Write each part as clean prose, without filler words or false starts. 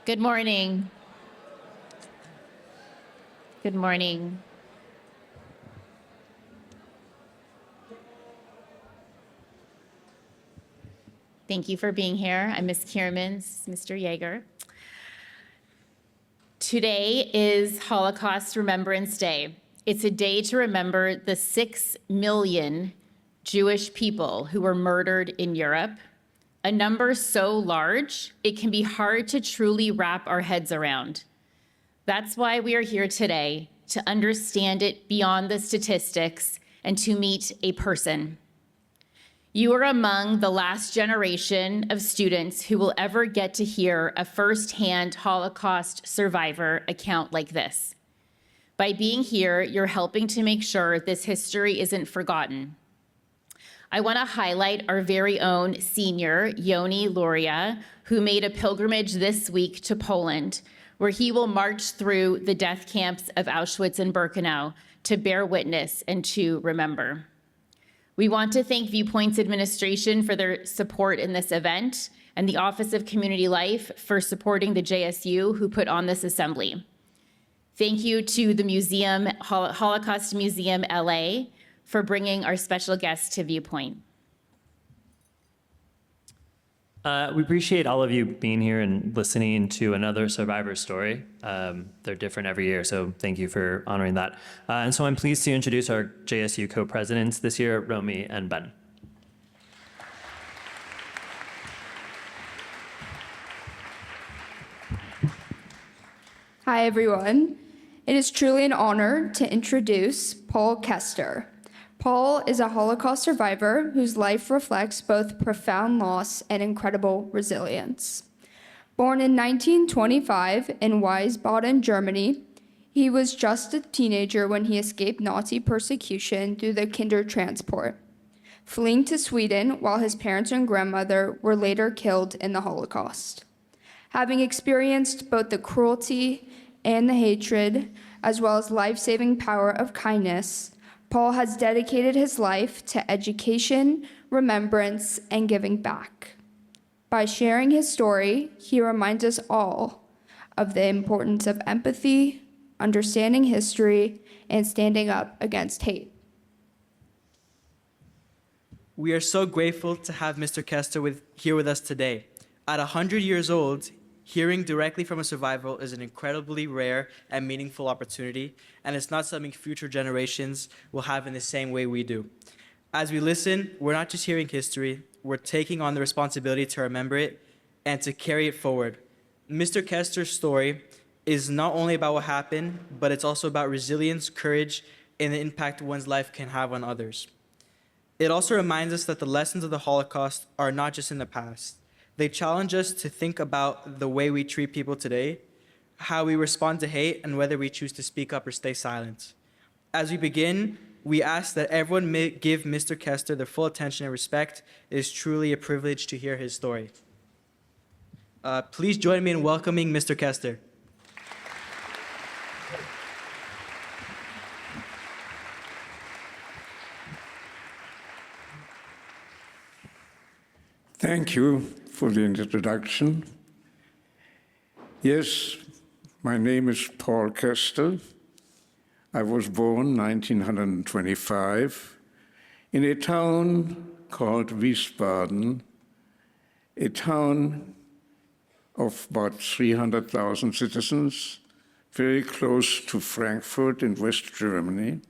Good morning. Good morning. Thank you for being here. I'm Ms. Kiermans, Mr. Yeager. Today is Holocaust Remembrance Day. It's a day to remember the 6 million Jewish people who were murdered in Europe, a number so large it can be hard to truly wrap our heads around. That's why we are here today, to understand it beyond the statistics and to meet a person. You are among the last generation of students who will ever get to hear a firsthand Holocaust survivor account like this. By being here, you're helping to make sure this history isn't forgotten. I want to highlight our very own senior, Yoni Luria, who made a pilgrimage this week to Poland, where he will march through the death camps of Auschwitz and Birkenau to bear witness and to remember. We want to thank Viewpoint's administration for their support in this event and the Office of Community Life for supporting the JSU who put on this assembly. Thank you to the museum, Holocaust Museum LA, for bringing our special guest to Viewpoint. We appreciate all of you being here and listening to another survivor story. They're different every year, so thank you for honoring that. And so I'm pleased to introduce our JSU co-presidents this year, Romy and Ben. Hi, everyone. It is truly an honor to introduce Paul Kester. Paul is a Holocaust survivor whose life reflects both profound loss and incredible resilience. Born in 1925 in Wiesbaden, Germany, he was just a teenager when he escaped Nazi persecution through the Kindertransport, fleeing to Sweden while his parents and grandmother were later killed in the Holocaust. Having experienced both the cruelty and the hatred, as well as life-saving power of kindness, Paul has dedicated his life to education, remembrance, and giving back. By sharing his story, he reminds us all of the importance of empathy, understanding history, and standing up against hate. We are so grateful to have Mr. Kester here with us today. At 100 years old, hearing directly from a survivor is an incredibly rare and meaningful opportunity, and it's not something future generations will have in the same way we do. As we listen, we're not just hearing history, we're taking on the responsibility to remember it and to carry it forward. Mr. Kester's story is not only about what happened, but it's also about resilience, courage, and the impact one's life can have on others. It also reminds us that the lessons of the Holocaust are not just in the past. They challenge us to think about the way we treat people today, how we respond to hate, and whether we choose to speak up or stay silent. As we begin, we ask that everyone may give Mr. Kester their full attention and respect. It is truly a privilege to hear his story. Please join me in welcoming Mr. Kester. Thank you for the introduction. Yes, my name is Paul Kester. I was born 1925 in a town called Wiesbaden, a town of about 300,000 citizens, very close to Frankfurt in West Germany.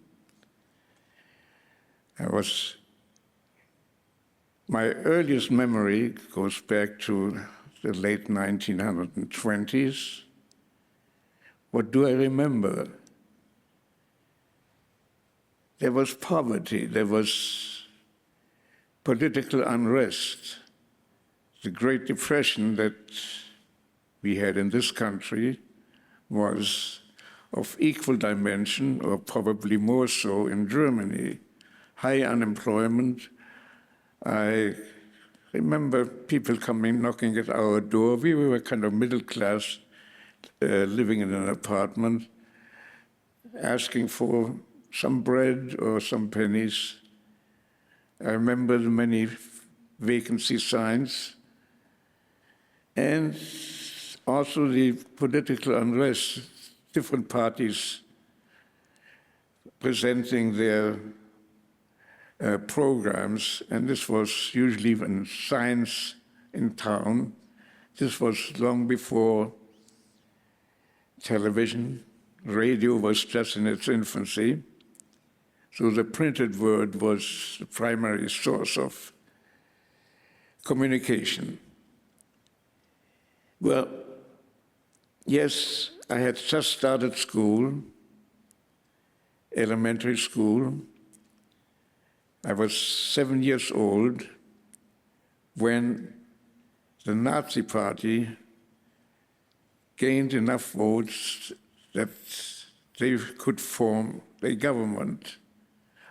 My earliest memory goes back to the late 1920s. What do I remember? There was poverty, there was political unrest. The Great Depression that we had in this country was of equal dimension, or probably more so, in Germany. High unemployment. I remember people knocking at our door. We were kind of middle class, living in an apartment, asking for some bread or some pennies. I remember the many vacancy signs. And also the political unrest, different parties presenting their programs, and this was usually when science in town. This was long before television. Radio was just in its infancy. So the printed word was the primary source of communication. Well, yes, I had just started school, elementary school. I was 7 years old when the Nazi Party gained enough votes that they could form a government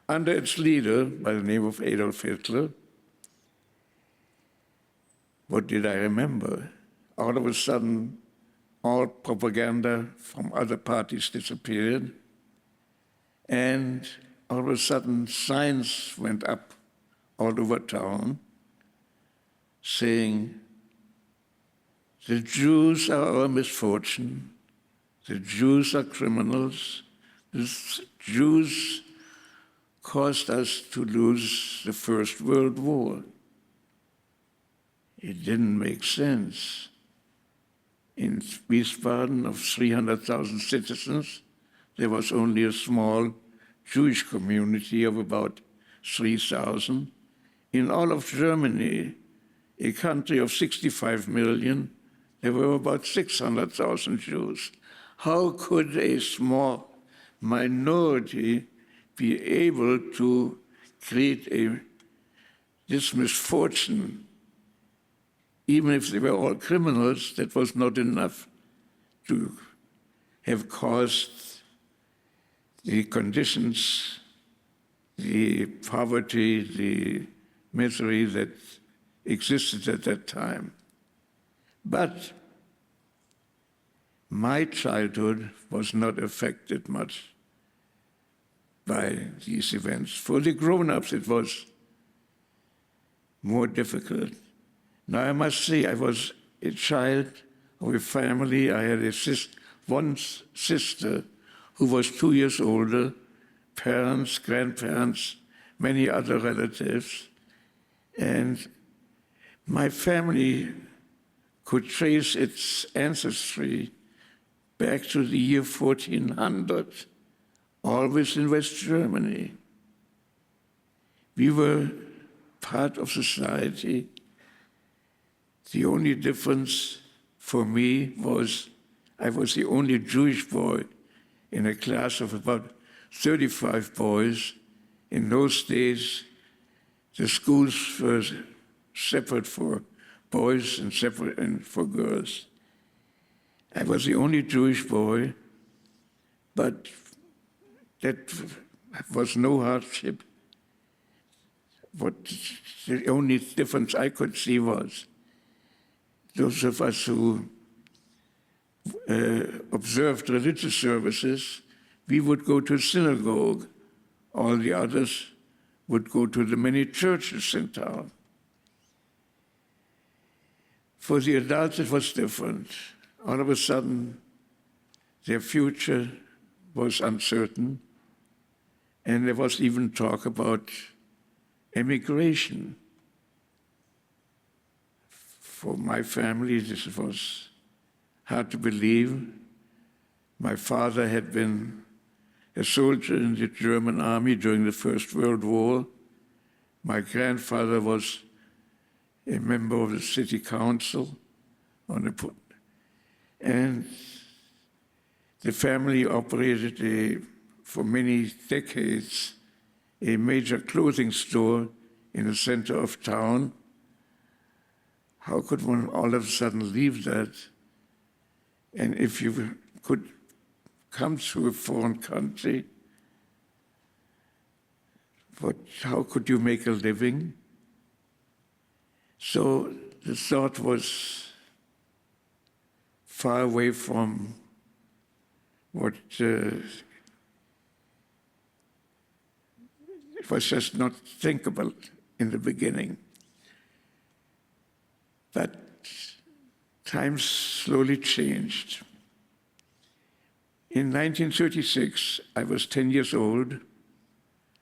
under its leader by the name of Adolf Hitler. What did I remember? All of a sudden, all propaganda from other parties disappeared, and all of a sudden signs went up all over town saying, the Jews are our misfortune, the Jews are criminals, the Jews caused us to lose the First World War. It didn't make sense. In Wiesbaden, of 300,000 citizens, there was only a small Jewish community of about 3,000. In all of Germany, a country of 65 million, there were about 600,000 Jews. How could a small minority be able to create this misfortune? Even if they were all criminals, that was not enough to have caused the conditions, the poverty, the misery that existed at that time. But my childhood was not affected much by these events. For the grown-ups, it was more difficult. Now, I must say, I was a child of a family. I had one sister who was 2 years older, parents, grandparents, many other relatives. And my family could trace its ancestry back to the year 1400, always in West Germany. We were part of society. The only difference for me was I was the only Jewish boy in a class of about 35 boys. In those days, the schools were separate for boys and separate for girls. I was the only Jewish boy, but that was no hardship. What the only difference I could see was those of us who observed religious services, we would go to synagogue. All the others would go to the many churches in town. For the adults, it was different. All of a sudden, their future was uncertain, and there was even talk about emigration. For my family, this was hard to believe. My father had been a soldier in the German army during the First World War. My grandfather was a member of the city council and the family operated for many decades a major clothing store in the center of town. How could one all of a sudden leave that? And if you could come to a foreign country, how could you make a living? So the thought was far away from what it was just not thinkable in the beginning. But times slowly changed. In 1936, I was 10 years old.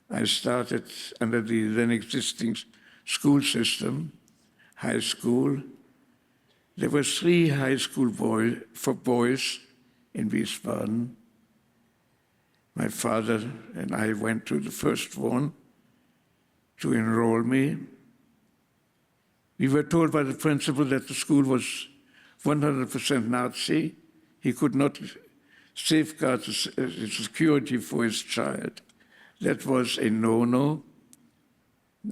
I started under the then existing school system, high school. There were 3 high school for boys in Wiesbaden. My father and I went to the first one to enroll me. We were told by the principal that the school was 100% Nazi. He could not safeguard the security for his child. That was a no-no.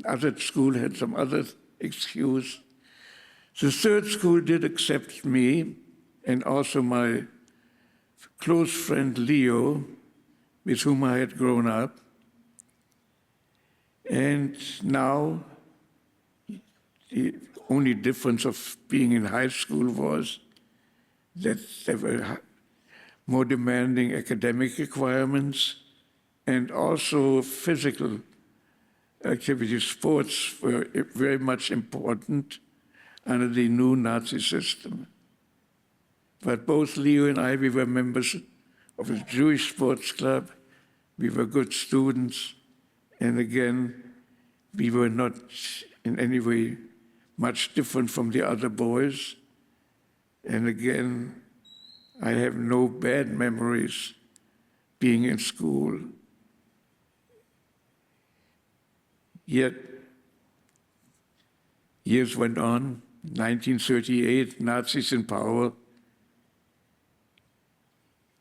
Other school had some other excuse. The third school did accept me and also my close friend Leo, with whom I had grown up. And now, the only difference of being in high school was that there were more demanding academic requirements and also physical activities. Sports were very much important under the new Nazi system. But both Leo and I, we were members of the Jewish sports club. We were good students. And again, we were not in any way much different from the other boys. And again, I have no bad memories being in school. Yet, years went on, 1938, Nazis in power,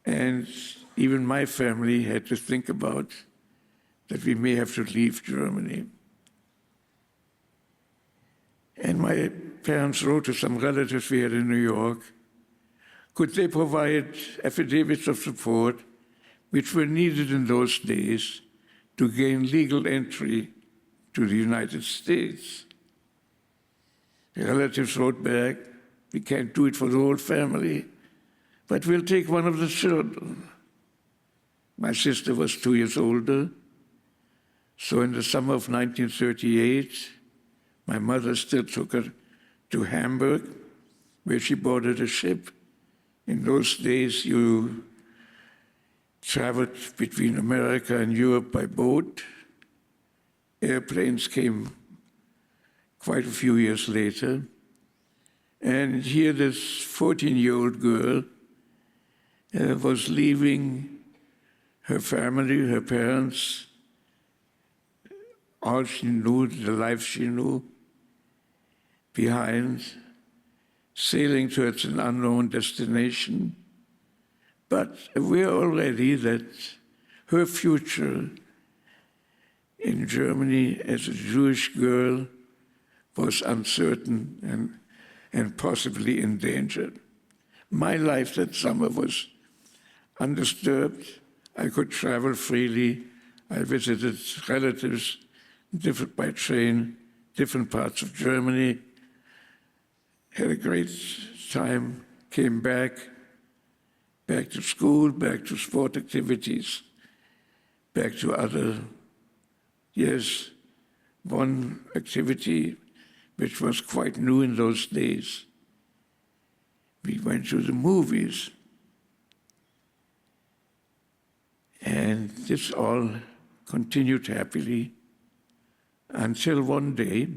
and even my family had to think about that we may have to leave Germany. And my parents wrote to some relatives we had in New York. Could they provide affidavits of support, which were needed in those days to gain legal entry to the United States? The relatives wrote back, we can't do it for the whole family, but we'll take one of the children. My sister was 2 years older, so in the summer of 1938, my mother still took her to Hamburg, where she boarded a ship. In those days, you traveled between America and Europe by boat. Airplanes came quite a few years later. And here this 14-year-old girl was leaving her family, her parents, all she knew, the life she knew, behind, sailing towards an unknown destination, but aware already that her future in Germany as a Jewish girl was uncertain and possibly endangered. My life that summer was undisturbed. I could travel freely. I visited relatives by train, different parts of Germany, had a great time, came back to school, back to sport activities, back to other, yes, one activity which was quite new in those days. We went to the movies. And this all continued happily until one day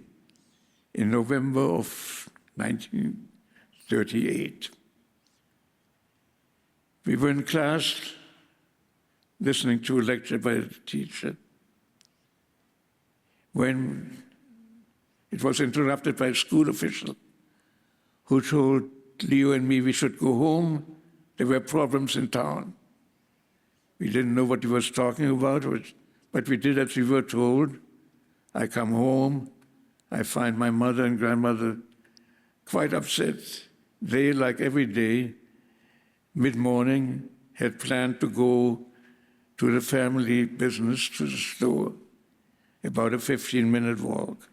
in November of 1938. We were in class listening to a lecture by the teacher when it was interrupted by a school official who told Leo and me we should go home. There were problems in town. We didn't know what he was talking about, but we did as we were told. I come home, I find my mother and grandmother quite upset. They, like every day, mid-morning, had planned to go to the family business, to the store, about a 15-minute walk.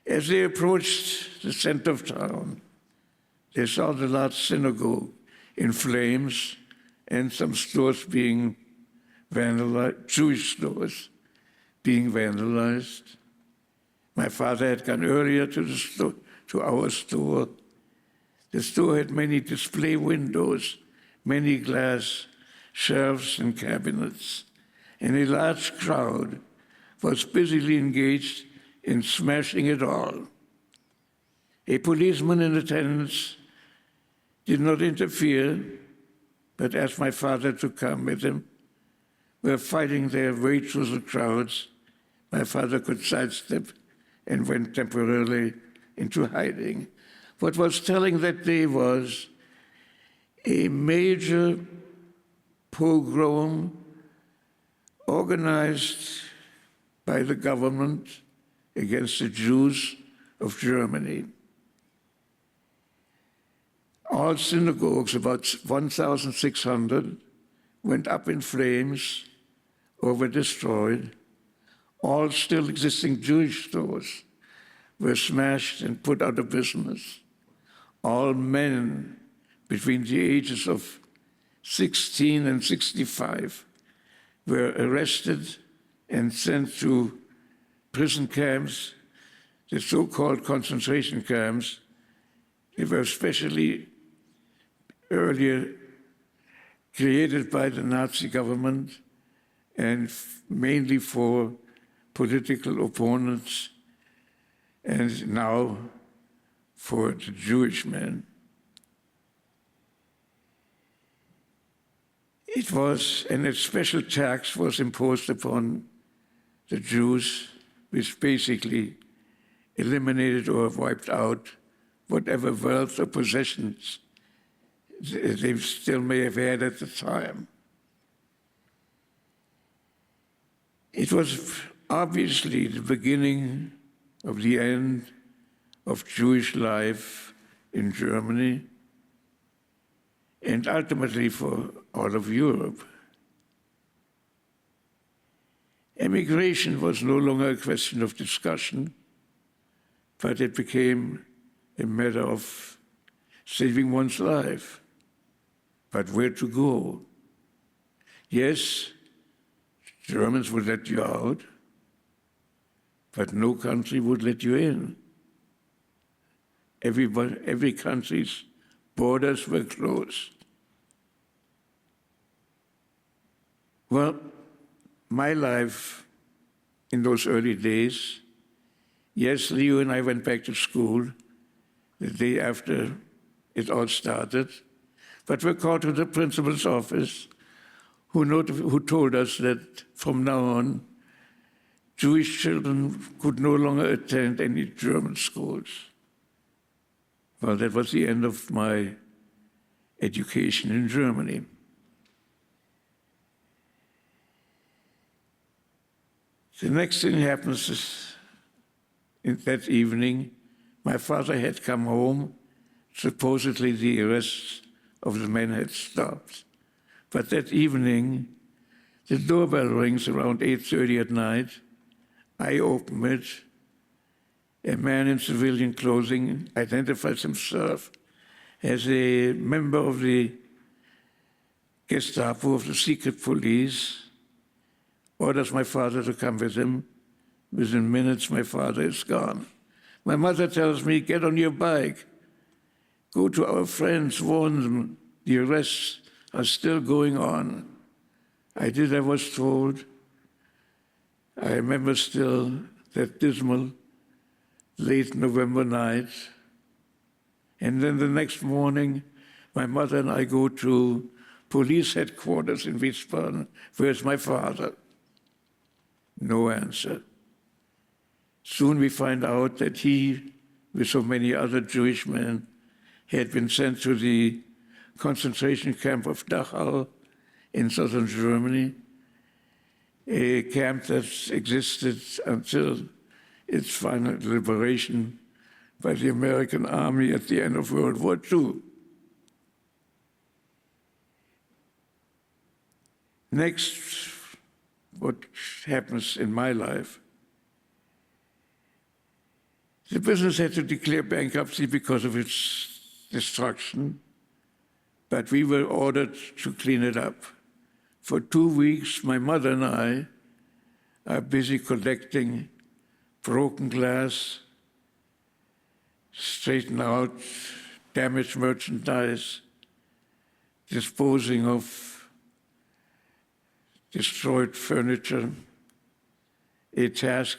As they approached the center of town, they saw the large synagogue in flames and some stores being vandalized, Jewish stores being vandalized. My father had gone earlier to the store, to our store. The store had many display windows, many glass shelves and cabinets, and a large crowd was busily engaged in smashing it all. A policeman in attendance did not interfere, but asked my father to come with him. Were fighting their way through the crowds. My father could sidestep and went temporarily into hiding. What was telling that day was a major pogrom organized by the government against the Jews of Germany. All synagogues, about 1,600, went up in flames or were destroyed. All still existing Jewish stores were smashed and put out of business. All men between the ages of 16 and 65 were arrested and sent to prison camps, the so-called concentration camps. They were especially earlier created by the Nazi government and mainly for political opponents, and now for the Jewish men. It was, and a special tax was imposed upon the Jews, which basically eliminated or wiped out whatever wealth or possessions they still may have had at the time. It was obviously the beginning of the end of Jewish life in Germany and ultimately for all of Europe. Emigration was no longer a question of discussion, but it became a matter of saving one's life. But where to go? Yes, Germans would let you out, but no country would let you in. Every country's borders were closed. Well, my life in those early days, yes, Leo and I went back to school the day after it all started, but were called to the principal's office, who told us that from now on, Jewish children could no longer attend any German schools. Well, that was the end of my education in Germany. The next thing happens is, in that evening, my father had come home. Supposedly the arrests of the men had stopped. But that evening, the doorbell rings around 8:30 at night. I open it. A man in civilian clothing identifies himself as a member of the Gestapo, of the secret police, orders my father to come with him. Within minutes, my father is gone. My mother tells me, get on your bike. Go to our friends, warn them. The arrests are still going on. I did, I was told. I remember still that dismal late November night. And then the next morning, my mother and I go to police headquarters in Wiesbaden. Where's my father? No answer. Soon we find out that he, with so many other Jewish men, had been sent to the concentration camp of Dachau in southern Germany, a camp that existed until its final liberation by the American army at the end of World War II. Next, what happens in my life? The business had to declare bankruptcy because of its destruction, but we were ordered to clean it up. For 2 weeks, my mother and I are busy collecting broken glass, straighten out damaged merchandise, disposing of destroyed furniture, a task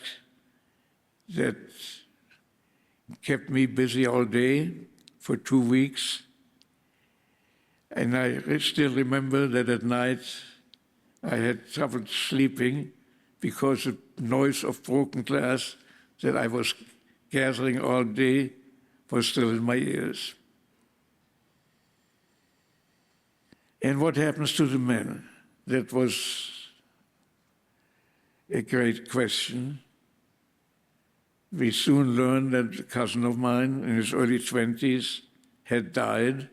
that kept me busy all day for 2 weeks. And I still remember that at night I had trouble sleeping because the noise of broken glass that I was gathering all day was still in my ears. And what happens to the men? That was a great question. We soon learned that a cousin of mine in his early 20s had died.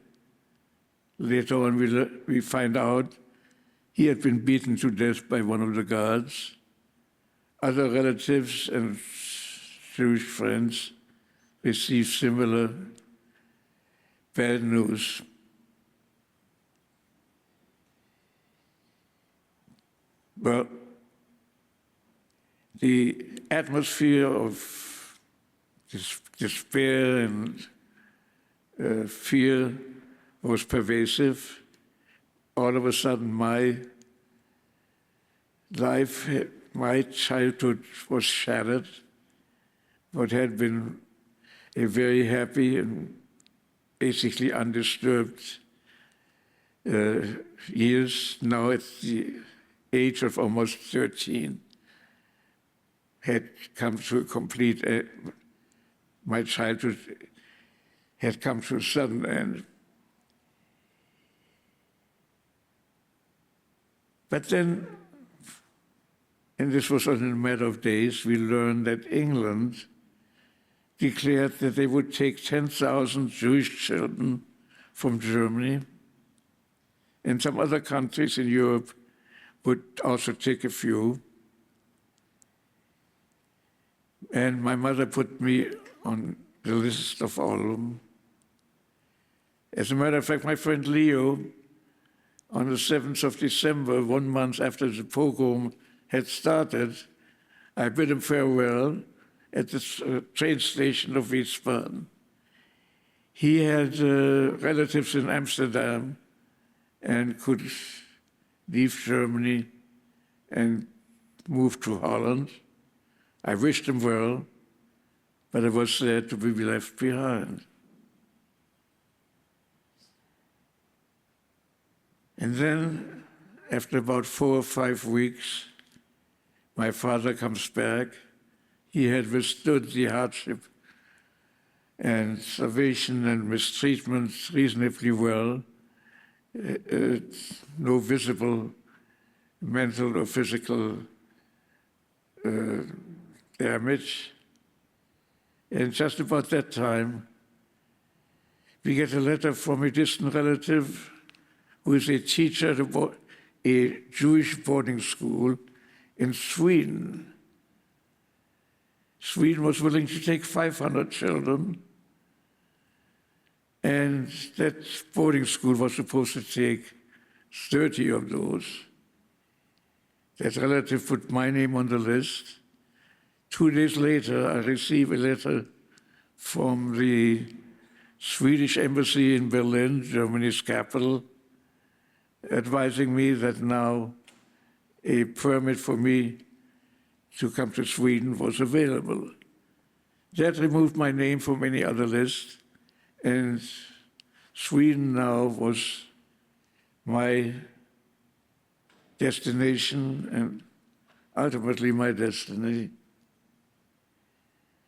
Later on, we find out he had been beaten to death by one of the guards. Other relatives and Jewish friends received similar bad news. Well, the atmosphere of despair and fear was pervasive. All of a sudden, my life, my childhood was shattered. What had been a very happy and basically undisturbed years, now at the age of almost 13, had come to a complete end. My childhood had come to a sudden end. But then, and this was in a matter of days, we learned that England declared that they would take 10,000 Jewish children from Germany, and some other countries in Europe would also take a few. And my mother put me on the list of all of them. As a matter of fact, my friend Leo, on the 7th of December, 1 month after the pogrom had started, I bid him farewell at the train station of Wiesbaden. He had relatives in Amsterdam and could leave Germany and move to Holland. I wished him well, but I was sad to be left behind. And then, after about 4 or 5 weeks, my father comes back. He had withstood the hardship and starvation and mistreatment reasonably well. No visible mental or physical damage. And just about that time, we get a letter from a distant relative who is a teacher at a Jewish boarding school in Sweden. Sweden was willing to take 500 children, and that boarding school was supposed to take 30 of those. That relative put my name on the list. 2 days later, I received a letter from the Swedish embassy in Berlin, Germany's capital, advising me that now a permit for me to come to Sweden was available. That removed my name from any other list, and Sweden now was my destination and ultimately my destiny.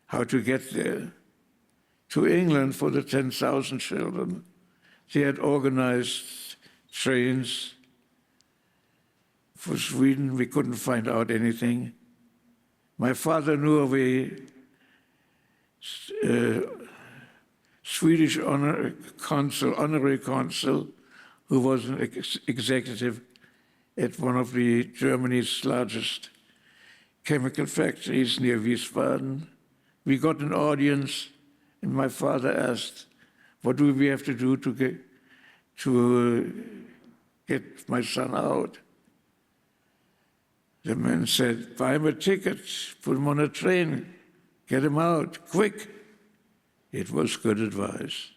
How to get there? To England for the 10,000 children. They had organized trains. For Sweden, we couldn't find out anything. My father knew of a Swedish honorary consul, who was an executive at one of Germany's largest chemical factories near Wiesbaden. We got an audience, and my father asked, what do we have to do to get my son out? The man said, buy him a ticket, put him on a train, get him out, quick. It was good advice.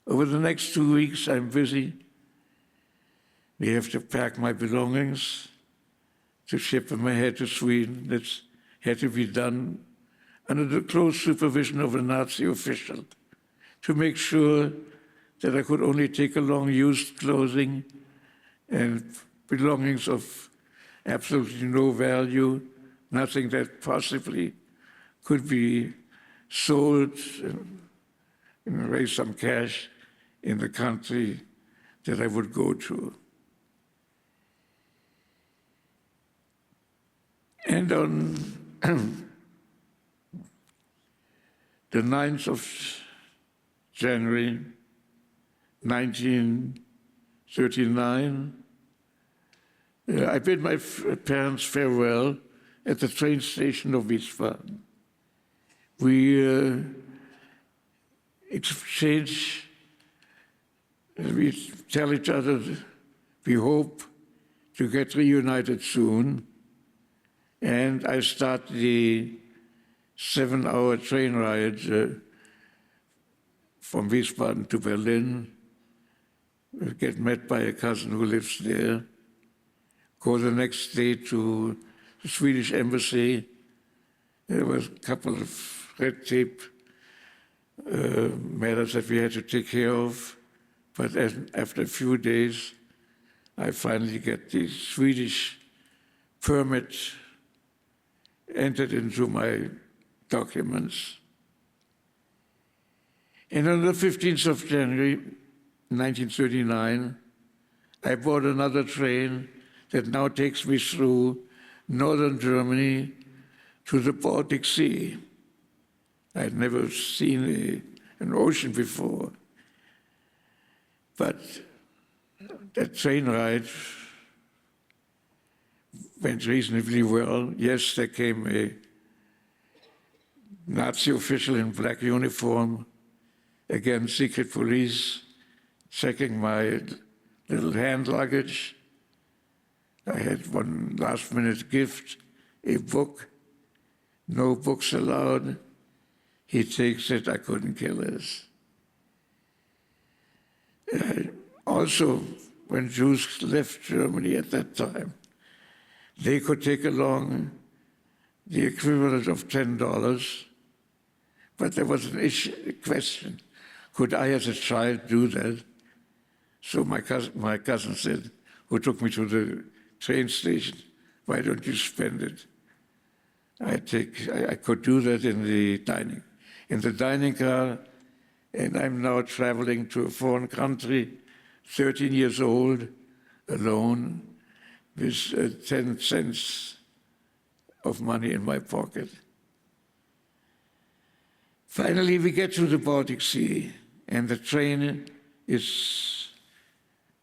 Over the next 2 weeks, I'm busy. We have to pack my belongings to ship them ahead to Sweden. That had to be done under the close supervision of a Nazi official to make sure that I could only take along used clothing and belongings of absolutely no value, nothing that possibly could be sold and raise some cash in the country that I would go to. And on the 9th of January, 1939, I bid my parents farewell at the train station of Wiesbaden. We exchange, we tell each other we hope to get reunited soon. And I start the 7-hour train ride from Wiesbaden to Berlin, get met by a cousin who lives there, go the next day to the Swedish embassy. There was a couple of red tape matters that we had to take care of, but after a few days, I finally get the Swedish permit entered into my documents. And on the 15th of January, 1939, I bought another train that now takes me through northern Germany to the Baltic Sea. I had never seen an ocean before. But that train ride went reasonably well. Yes, there came a Nazi official in black uniform, again, secret police, checking my little hand luggage. I had one last-minute gift, a book. No books allowed. He takes it, I couldn't care less. Also, when Jews left Germany at that time, they could take along the equivalent of $10, but there was a question, could I as a child do that? So my cousin said, who took me to the train station, why don't you spend it? I could do that in the dining car, and I'm now traveling to a foreign country, 13 years old, alone, with 10 cents of money in my pocket. Finally, we get to the Baltic Sea, and the train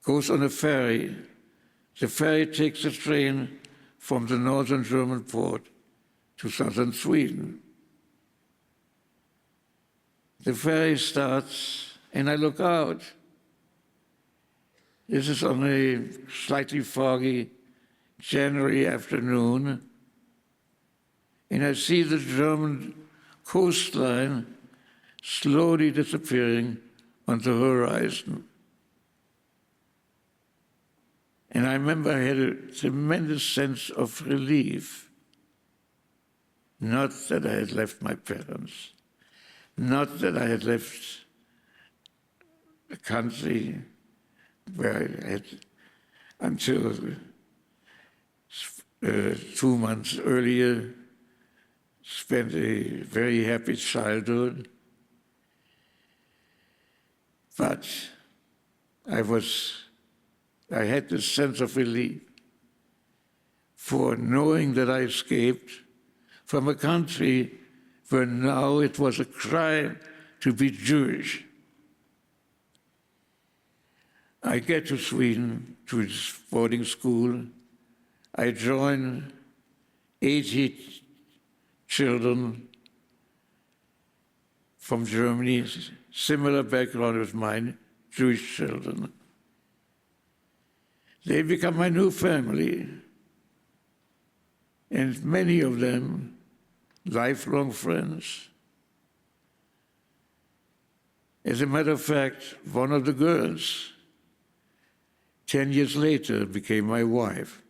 goes on a ferry. The ferry takes the train from the northern German port to southern Sweden. The ferry starts, and I look out. This is on a slightly foggy January afternoon, and I see the German coastline slowly disappearing on the horizon. And I remember I had a tremendous sense of relief. Not that I had left my parents, not that I had left the country where I had, until 2 months earlier, spent a very happy childhood. But I had this sense of relief for knowing that I escaped from a country where now it was a crime to be Jewish. I get to Sweden, to his boarding school. I join 80 children from Germany, similar background as mine, Jewish children. They become my new family, and many of them lifelong friends. As a matter of fact, one of the girls, 10 years later, became my wife.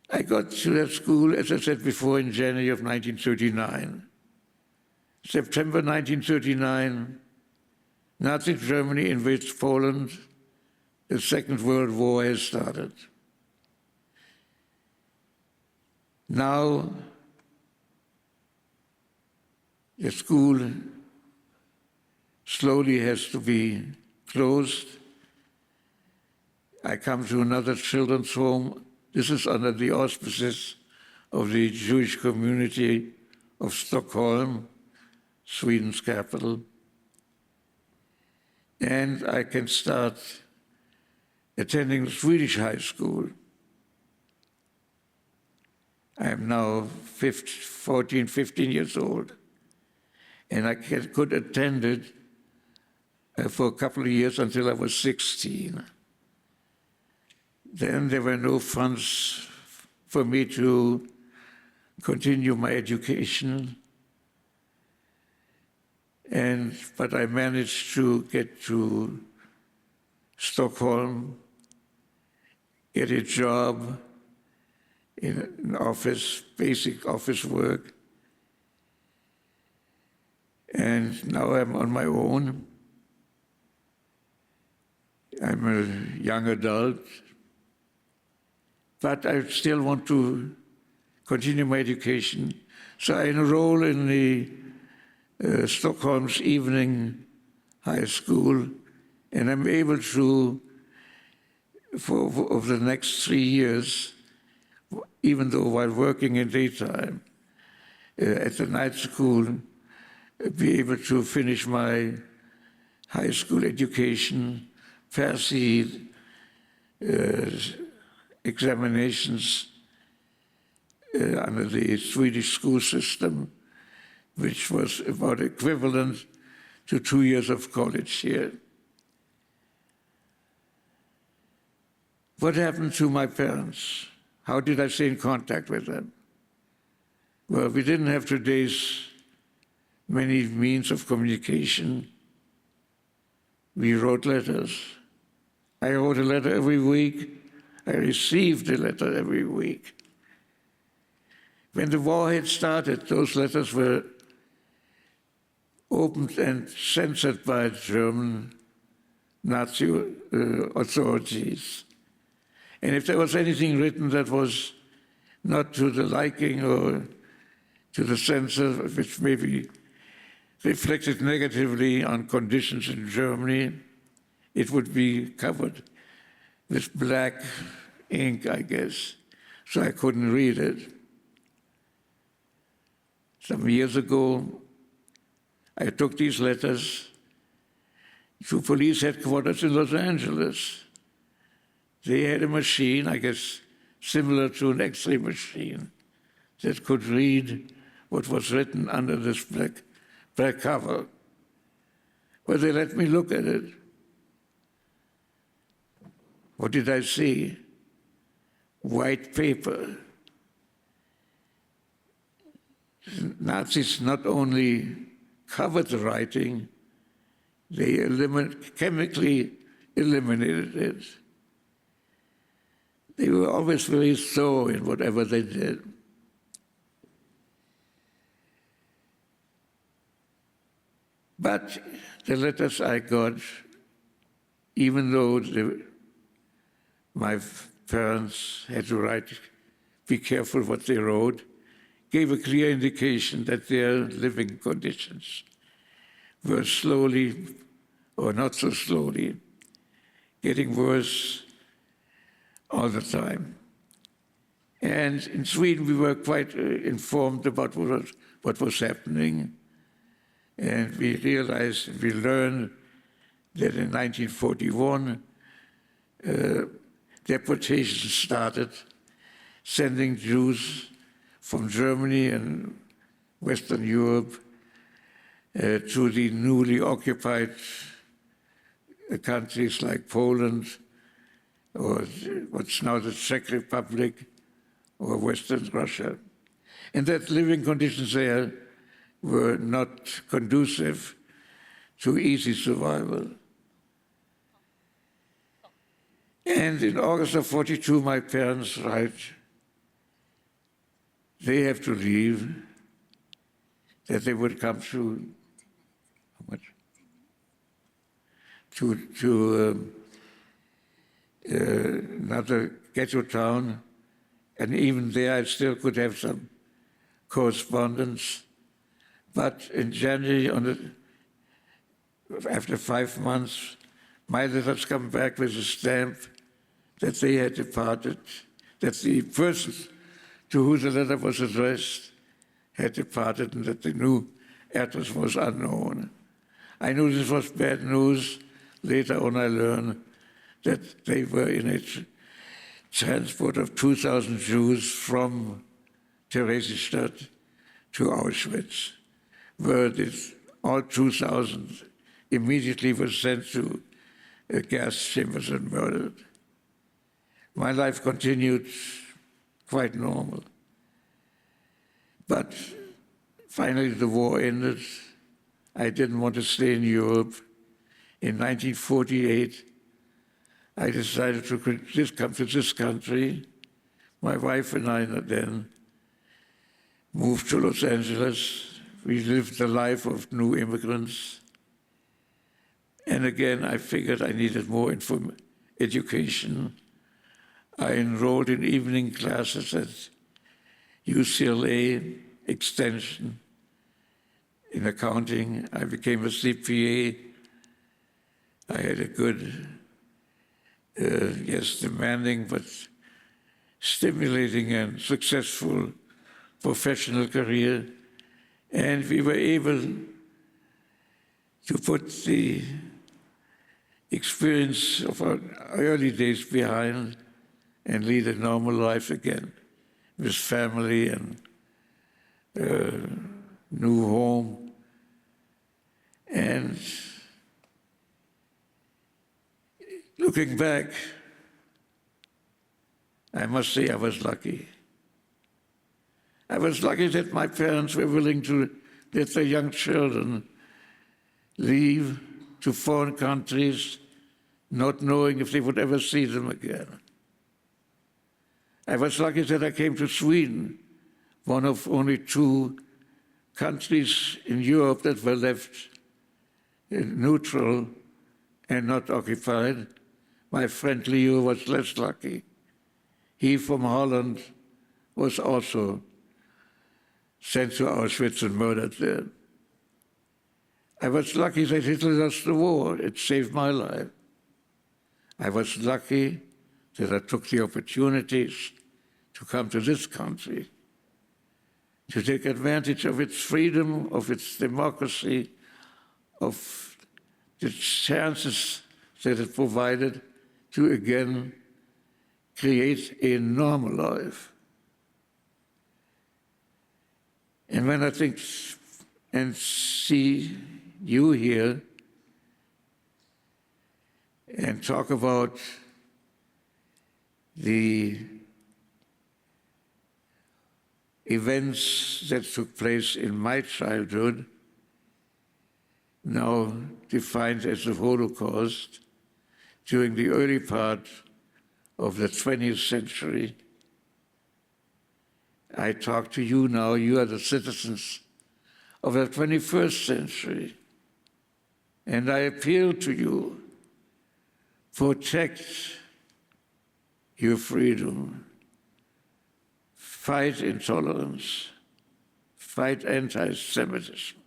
I got to that school, as I said before, in January of 1939. September 1939, Nazi Germany invades Poland. The Second World War has started. Now, the school slowly has to be closed. I come to another children's home. This is under the auspices of the Jewish community of Stockholm, Sweden's capital. And I can start attending Swedish high school. I am now 15 years old, and I could attend it for a couple of years until I was 16. Then there were no funds for me to continue my education, but I managed to get to Stockholm, get a job in an office, basic office work. And now I'm on my own. I'm a young adult, but I still want to continue my education. So I enroll in the Stockholm's evening high school, and I'm able to, over the next 3 years, even though while working in daytime at the night school, be able to finish my high school education, pass the examinations under the Swedish school system, which was about equivalent to 2 years of college here. What happened to my parents? How did I stay in contact with them? Well, we didn't have today's many means of communication. We wrote letters. I wrote a letter every week. I received a letter every week. When the war had started, those letters were opened and censored by German Nazi authorities. And if there was anything written that was not to the liking or to the censor, which maybe reflected negatively on conditions in Germany, it would be covered with black ink, I guess, so I couldn't read it. Some years ago, I took these letters to police headquarters in Los Angeles. They had a machine, I guess, similar to an X-ray machine, that could read what was written under this black cover. But they let me look at it. What did I see? White paper. Nazis not only covered the writing, they chemically eliminated it. They were always very thorough in whatever they did. But the letters I got, even though my parents had to write, be careful what they wrote, gave a clear indication that their living conditions were slowly, or not so slowly, getting worse all the time. And in Sweden, we were quite informed about what was happening. And we realized, we learned that in 1941, deportations started, sending Jews from Germany and Western Europe to the newly occupied countries like Poland, or what's now the Czech Republic, or Western Russia. And that living conditions there were not conducive to easy survival. And in August of 42, my parents write, they have to leave, that they would come to, how much? To another ghetto town, and even there I still could have some correspondence. But in January, after 5 months, my letters come back with a stamp that they had departed, that the person to whom the letter was addressed had departed, and that the new address was unknown. I knew this was bad news. Later on, I learned that they were in a transport of 2,000 Jews from Theresienstadt to Auschwitz, where all 2,000 immediately were sent to gas chambers and murdered. My life continued quite normal. But finally the war ended. I didn't want to stay in Europe. In 1948, I decided to come to this country. My wife and I then moved to Los Angeles. We lived the life of new immigrants. And again, I figured I needed more education. I enrolled in evening classes at UCLA Extension in accounting. I became a CPA. I had a good, demanding but stimulating and successful professional career. And we were able to put the experience of our early days behind and lead a normal life again with family and new home. And looking back, I must say I was lucky. I was lucky that my parents were willing to let their young children leave to foreign countries, not knowing if they would ever see them again. I was lucky that I came to Sweden, one of only 2 countries in Europe that were left neutral and not occupied. My friend Leo was less lucky. He from Holland was also sent to Auschwitz and murdered there. I was lucky that Hitler lost the war. It saved my life. I was lucky that I took the opportunities to come to this country, to take advantage of its freedom, of its democracy, of the chances that it provided to again create a normal life. And when I think and see you here and talk about the events that took place in my childhood, now defined as the Holocaust, during the early part of the 20th century, I talk to you now, you are the citizens of the 21st century, and I appeal to you, protect your freedom, fight intolerance, fight anti-Semitism.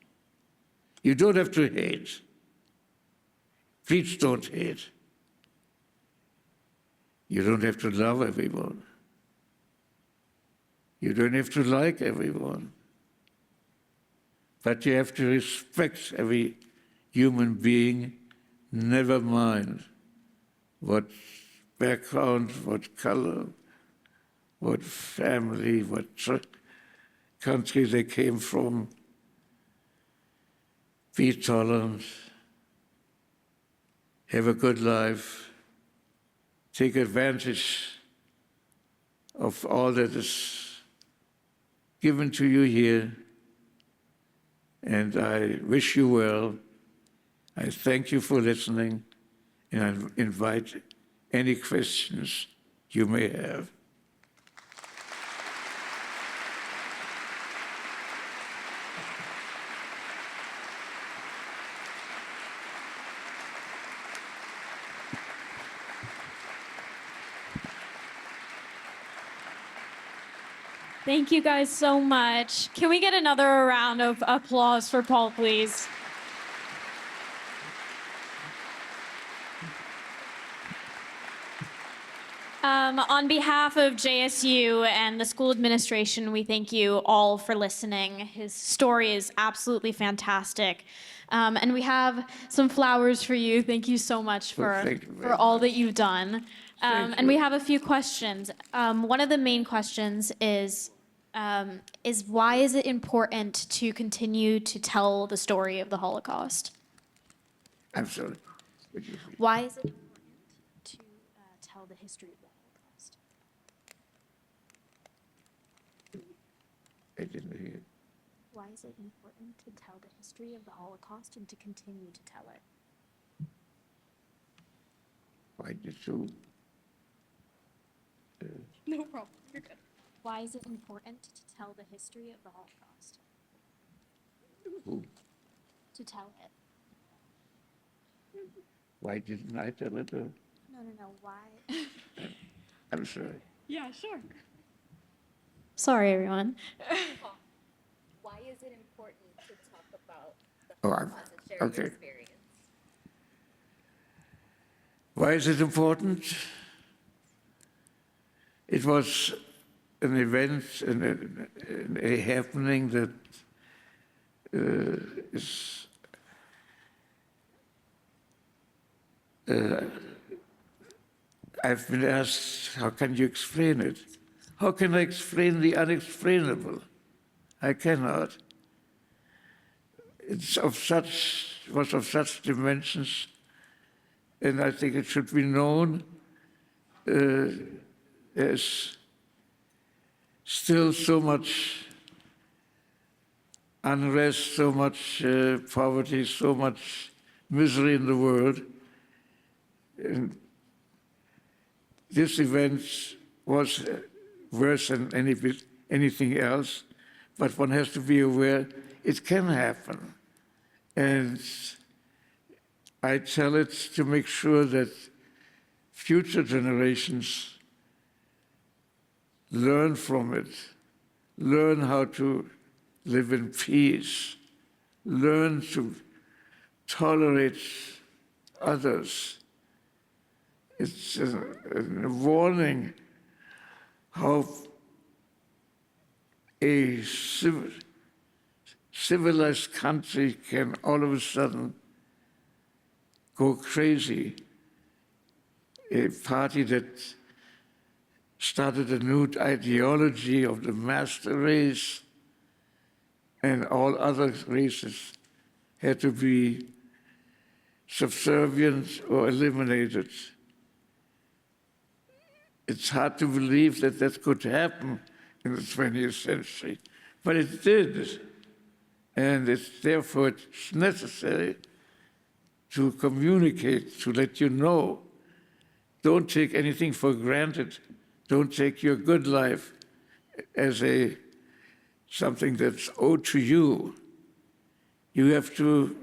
You don't have to hate. Please don't hate. You don't have to love everyone. You don't have to like everyone. But you have to respect every human being, never mind what background, what color, what family, what country they came from. Be tolerant. Have a good life. Take advantage of all that is given to you here. And I wish you well. I thank you for listening, and I invite any questions you may have. Thank you guys so much. Can we get another round of applause for Paul, please? On behalf of JSU and the school administration, we thank you all for listening. His story is absolutely fantastic. And we have some flowers for you. Thank you so much Well, for, thank you very for all that much. you've done. Thank And we you. have a few questions. One of the main questions is why is it important to continue to tell the story of the Holocaust? I'm sorry. Would you- Why is it important to tell the history of the Holocaust? I didn't hear. Why is it important to tell the history of the Holocaust and to continue to tell it? Why did you? No problem. You're good. Why is it important to tell the history of the Holocaust? Who? To tell it. Why didn't I tell it? No. Why? I'm sorry. Yeah, sure. Sorry, everyone. Why is it important to talk about the Oh, Holocaust and share okay. your experience? Why is it important? It was an event, a happening that is I've been asked, how can you explain it? How can I explain the unexplainable? I cannot. Was of such dimensions, and I think it should be known. There's still so much unrest, so much poverty, so much misery in the world. And this event was worse than anything else, but one has to be aware it can happen. And I tell it to make sure that future generations learn from it, learn how to live in peace, learn to tolerate others. It's a warning how a civilized country can all of a sudden go crazy. A party that started a new ideology of the master race, and all other races had to be subservient or eliminated. It's hard to believe that that could happen in the 20th century, but it did. And therefore it's necessary to communicate, to let you know. Don't take anything for granted. Don't take your good life as something that's owed to you. You have to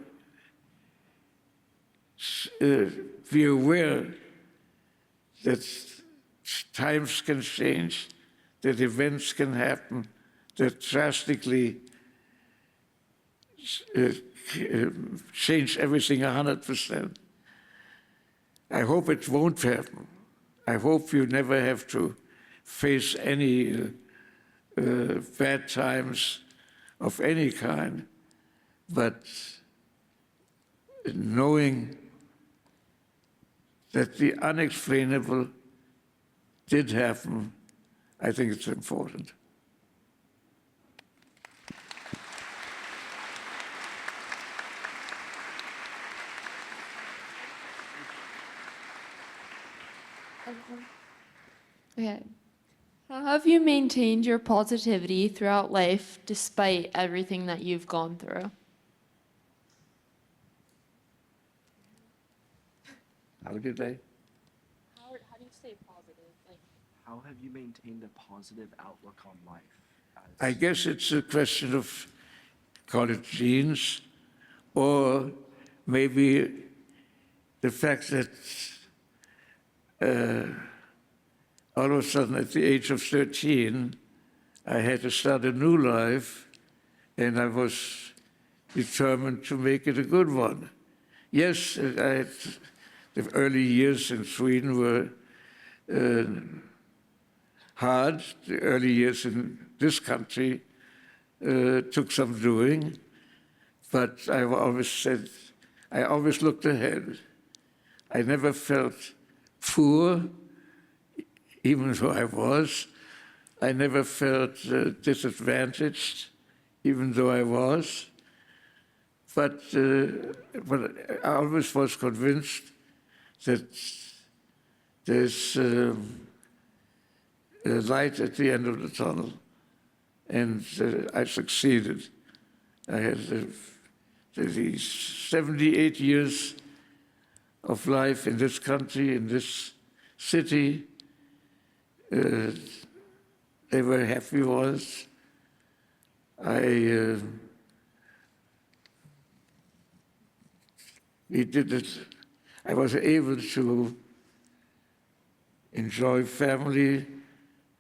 be aware that times can change, that events can happen, that drastically change everything 100%. I hope it won't happen. I hope you never have to face any bad times of any kind, but knowing that the unexplainable did happen, I think it's important. Okay. How have you maintained your positivity throughout life despite everything that you've gone through? How did I? How do you stay positive? Like, How have you maintained a positive outlook on life? I guess it's a question of, call it genes, or maybe the fact that all of a sudden at the age of 13, I had to start a new life, and I was determined to make it a good one. Yes, the early years in Sweden were hard. The early years in this country took some doing, but I always looked ahead. I never felt poor, even though I was. I never felt disadvantaged, even though I was. But I always was convinced that there's a light at the end of the tunnel, and I succeeded. I had these 78 years of life in this country, in this city. They were happy ones. We did it. I was able to enjoy family,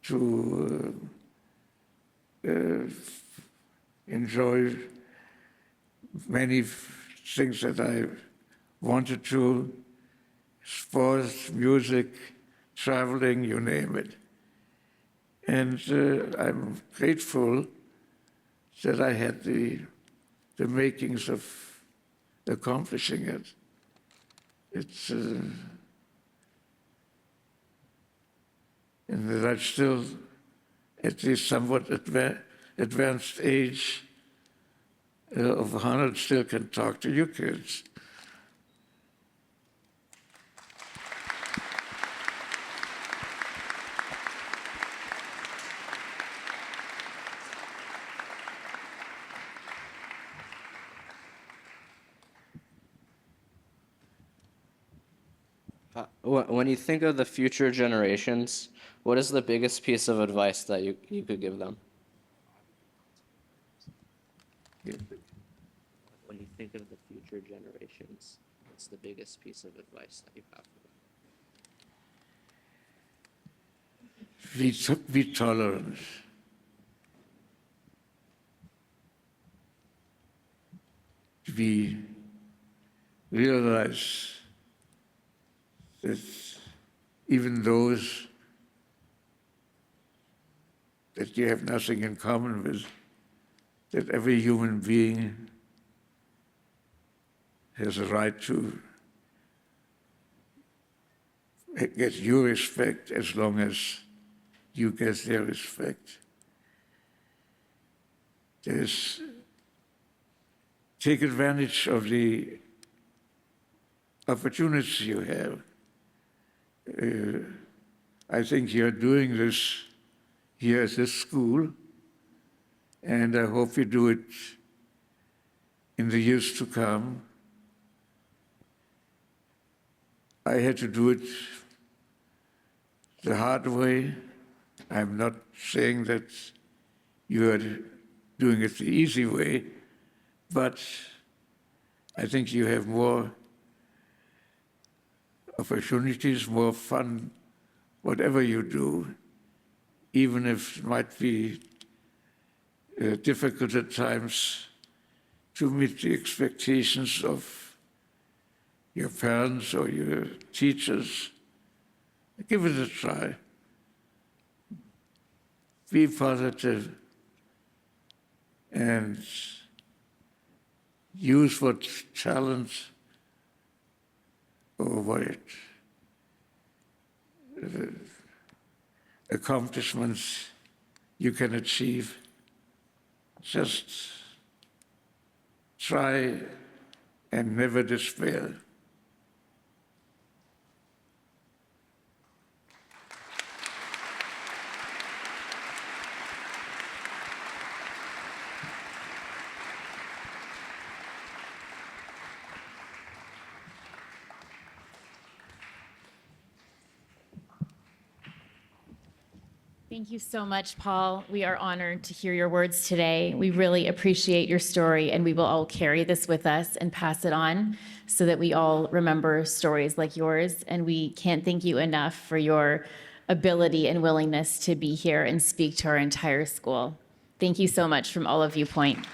to enjoy many things that I wanted to, sports, music, traveling, you name it. And I'm grateful that I had the makings of accomplishing it. It's and that I'm still at this somewhat advanced age of 100, still can talk to you kids. When you think of the future generations, what is the biggest piece of advice that you could give them? When you think of the future generations, what's the biggest piece of advice that you have for them? Be tolerant. Realize that even those that you have nothing in common with, that every human being has a right to get your respect as long as you get their respect. Take advantage of the opportunities you have. I think you're doing this here at this school, and I hope you do it in the years to come. I had to do it the hard way. I'm not saying that you are doing it the easy way, but I think you have more opportunities, more fun, whatever you do, even if it might be difficult at times to meet the expectations of your parents or your teachers. Give it a try. Be positive and use what talent or what accomplishments you can achieve. Just try and never despair. Thank you so much, Paul. We are honored to hear your words today. We really appreciate your story, and we will all carry this with us and pass it on so that we all remember stories like yours. And we can't thank you enough for your ability and willingness to be here and speak to our entire school. Thank you so much from all of Viewpoint.